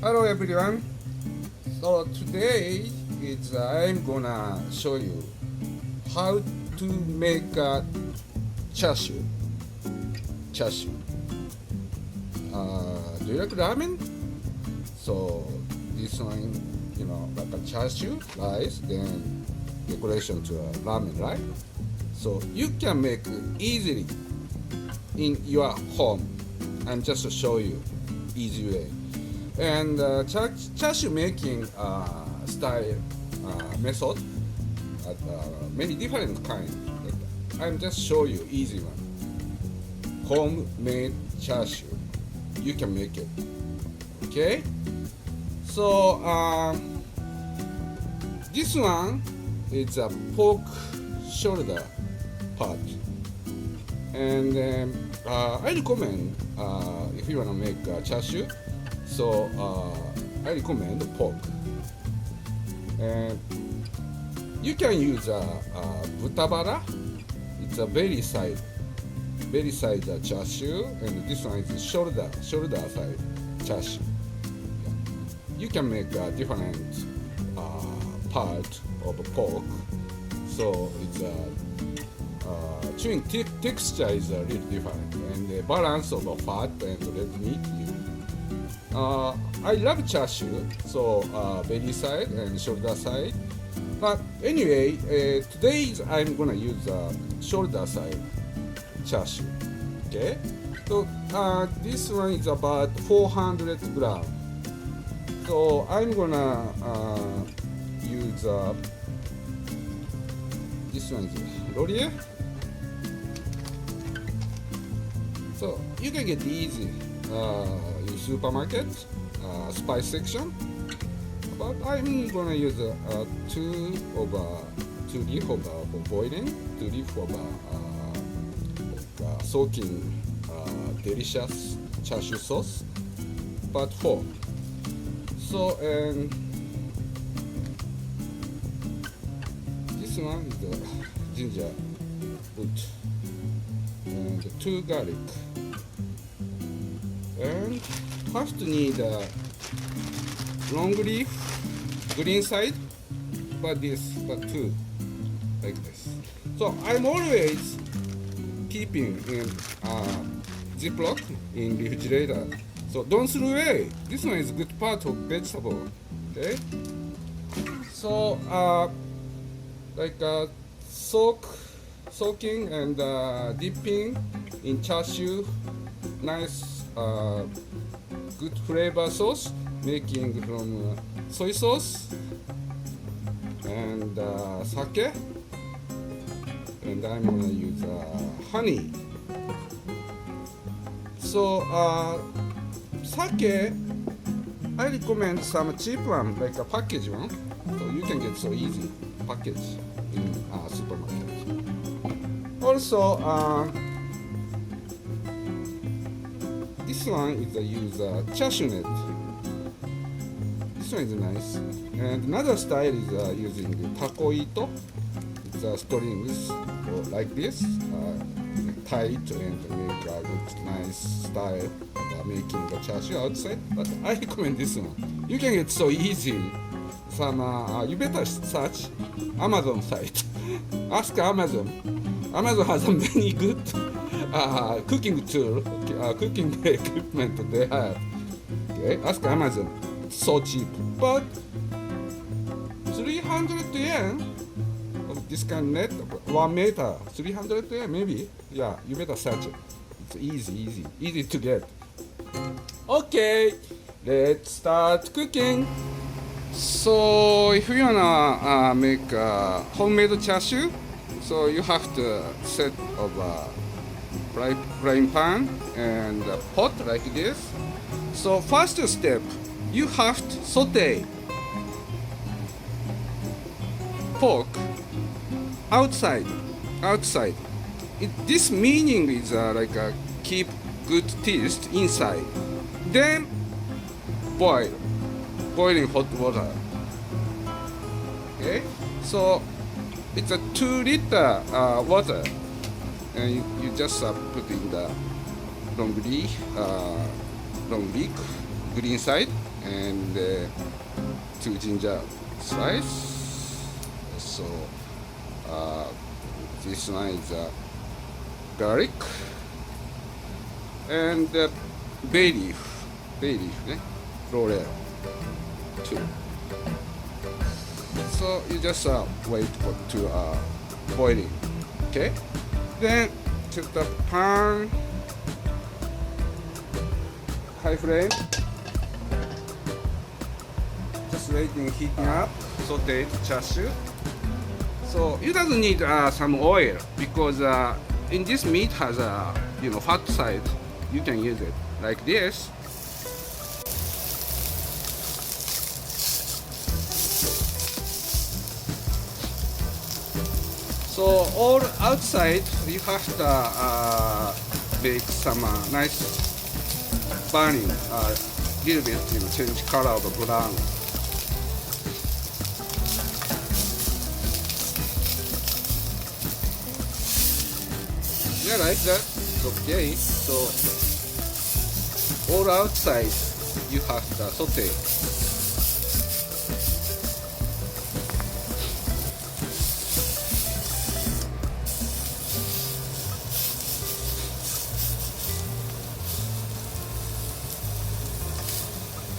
Hello everyone. So today I'm gonna show you how to make a chashu. Chashu. Do you like ramen? So this one, like a chashu rice, then decoration to a ramen, right? So you can make easily in your home. I'm just to show you easy way. And chashu making style method, many different kinds. I'm just show you easy one. Homemade chashu, you can make it. Okay. So this one is a pork shoulder part, and I recommend if you wanna make chashu. So I recommend pork. And you can use butabara. It's a belly side chashu, and this one is shoulder side chashu. You can make a different part of pork. So it's chewing texture is a little different, and the balance of fat and red meat. I love chashu, so belly side and shoulder side. But anyway, today I'm gonna use shoulder side chashu. Okay, so this one is about 400 grams. So I'm gonna use this one is laurier. So you can get easy. In supermarket spice section, but I'm gonna use 2 leaf for boiling, 2 leaf for soaking delicious chashu sauce, but 4. So and this one is the ginger root and 2 garlic. And first need a long leaf, green side, but 2, like this. So I'm always keeping in Ziploc in refrigerator. So don't throw away. This one is good part of vegetable. Okay. So soaking and dipping in chashu, nice. Good flavor sauce making from soy sauce and sake, and I'm gonna use honey. So sake, I recommend some cheap one, like a package one, so you can get so easy package in supermarket. Also this one is use chashu net. This one is nice. And another style is using takoito. It's strings like this, tight, and make a good nice style of making the chashu outside. But I recommend this one. You can get so easy. Some you better search Amazon site. Ask Amazon. Amazon has many good cooking tool, cooking equipment they have. Okay, ask Amazon. It's so cheap, but 300 yen of this kind of net, 1 meter, 300 yen maybe. Yeah, you better search it. It's easy to get. Okay, let's start cooking. So if you wanna make homemade chashu, so you have to set of frying pan and a pot like this. So first step, you have to saute pork outside. This meaning is keep good taste inside. Then boiling hot water. Okay, so it's a 2-liter water, and you just put in the long leaf, green side, and 2 ginger slice. So this one is garlic and bay leaf,ね, laurel too. So you just wait for to boiling. Okay. Then set the pan, high flame. Just waiting, heating up. Sauteed chashu. So you doesn't need some oil because in this meat has a fat side. You can use it like this. So all outside you have to bake some nice burning, little bit change color of brown. Yeah, like that. Okay. So all outside you have to saute.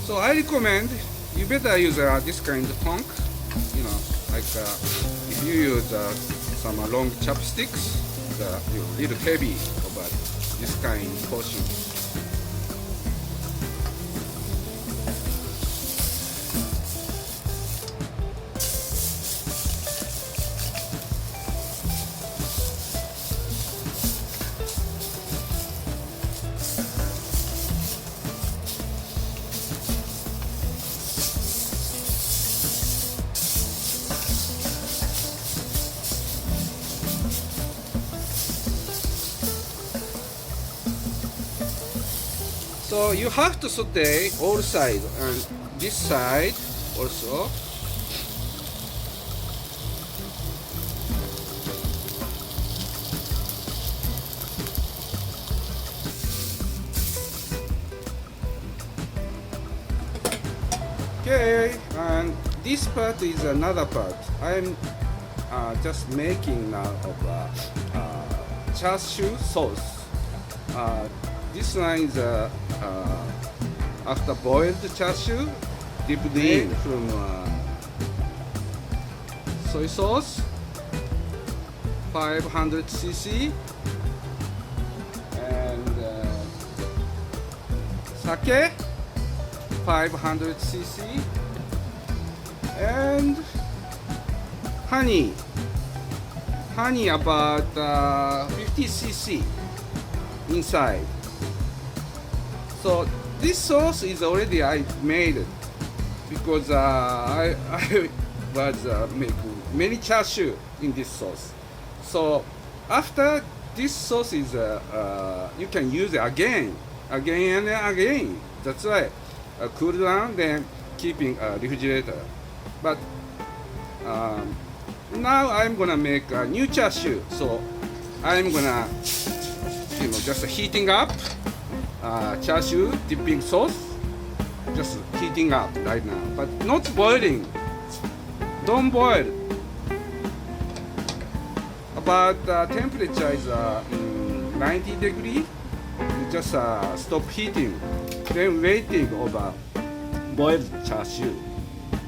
So I recommend you better use this kind of tongue, like if you use some long chopsticks, little heavy about this kind of portion. So you have to saute all sides and this side also. Okay, and this part is another part. I'm just making now of chasiu sauce. This one is after boiled chashu, dipped in from soy sauce, 500 cc, and sake, 500 cc, and honey about 50 cc inside. So this sauce is already I made it because I was making many chashu in this sauce. So after this sauce is you can use it again and again. That's why cool down then keeping refrigerator. But now I'm gonna make a new chashu. So I'm gonna just heating up. Chasiu dipping sauce, just heating up right now, but not boiling. Don't boil. About temperature is 90 degrees. You just stop heating, then waiting over boiled chasiu.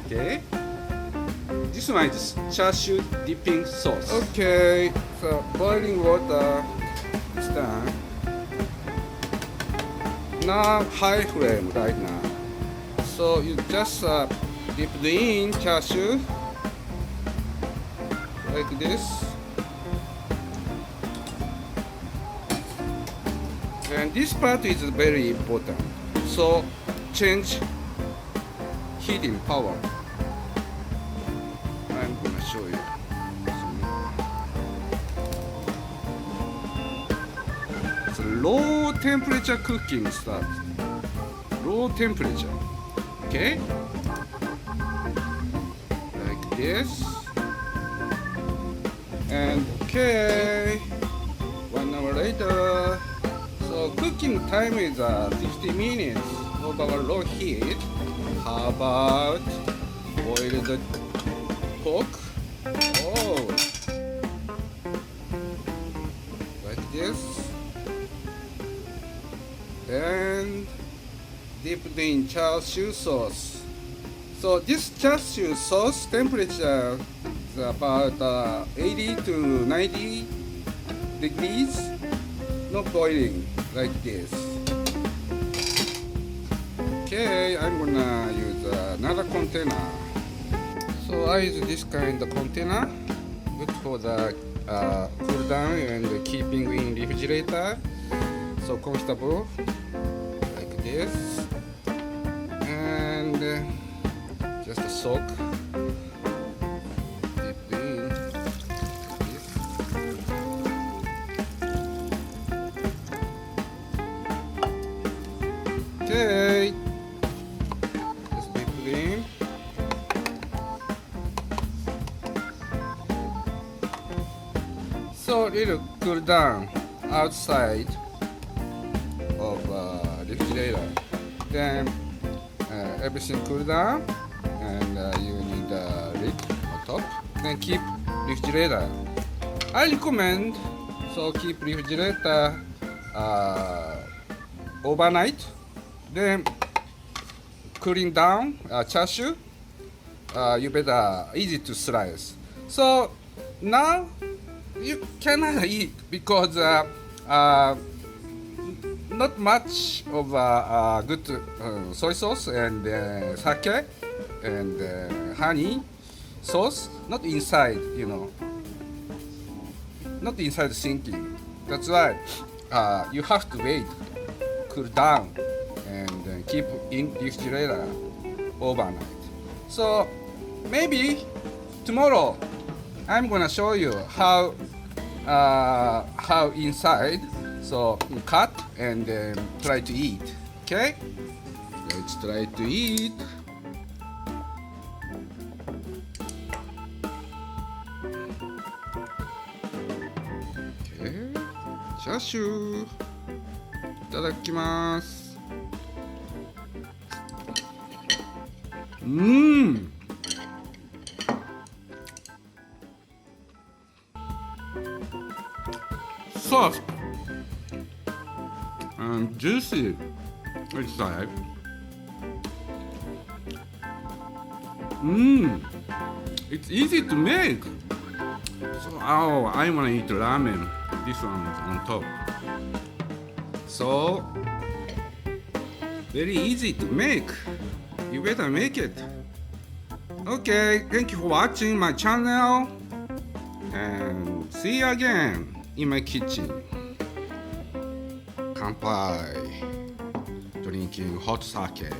Okay. This one is chasiu dipping sauce. Okay. So boiling water is done. Now high flame right now. So you just dip in chashu like this, and this part is very important. So change heating power. I'm gonna show you. Low temperature cooking start. Low temperature. Okay? Like this. And okay. 1 hour later. So cooking time is 50 minutes over low heat. How about boiled pork? Oh, like this. And dipped in CHARSIU sauce. So this CHARSIU sauce temperature is about 80 to 90 degrees, not boiling, like this. Okay, I'm gonna use another container. So I use this kind of container, good for the cool down and keeping in refrigerator. So comfortable, like this, and just a soak. Dip in this. Okay. So it'll cool down outside of refrigerator. Then everything cool down, and you need a lid on top. Then keep refrigerator. I recommend keep refrigerator overnight. Then cooling down chashu. You better easy to slice. So now you cannot eat because not much of good soy sauce and sake and honey sauce, not inside, not inside sinking. That's why you have to wait, cool down, and keep in refrigerator overnight. So maybe tomorrow I'm gonna show you how inside. So cut and try to eat. Okay, let's try to eat. Okay, チャーシューいただきます。Soft and juicy inside. It's easy to make. So, I wanna eat ramen. This one is on top. So, very easy to make. You better make it. Okay, thank you for watching my channel. And see you again in my kitchen. Kanpai. Drinking hot sake.